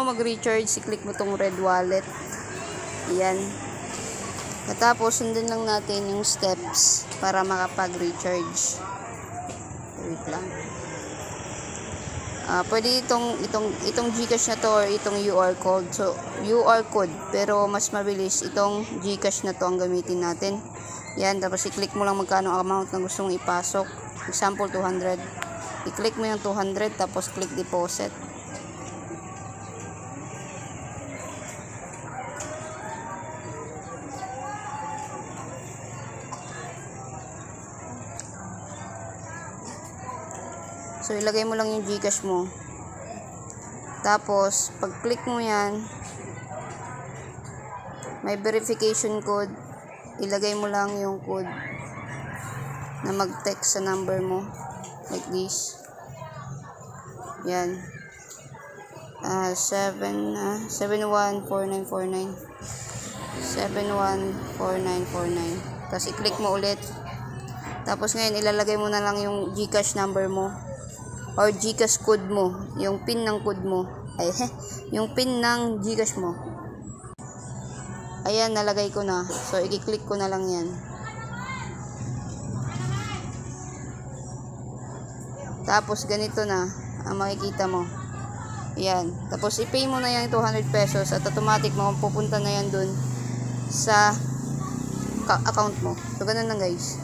Mag-recharge, i-click mo tong red wallet. Ayan. Tapos, sundin lang natin yung steps para makapag-recharge. Wait lang. Pwede itong Gcash na to or itong UR code. So, UR code. Pero, mas mabilis itong Gcash na to ang gamitin natin. Yan. Tapos, i-click mo lang magkano ang amount na gusto mong ipasok. Example, 200. I-click mo yung 200. Tapos, click deposit. So, ilagay mo lang yung Gcash mo. Tapos, pag-click mo yan, may verification code. Ilagay mo lang yung code na mag-text sa number mo. Like this. Yan. 714949. 714949. Tapos, i-click mo ulit. Tapos, ngayon, ilalagay mo na lang yung Gcash number mo. Or Gcash code mo, yung pin ng code mo, yung pin ng Gcash mo. Ayan, nalagay ko na. So, i-click ko na lang yan. Tapos, ganito na ang makikita mo. Ayan. Tapos, i-pay mo na yan 200 pesos at automatic pupunta na yan dun sa account mo. So, ganun lang guys.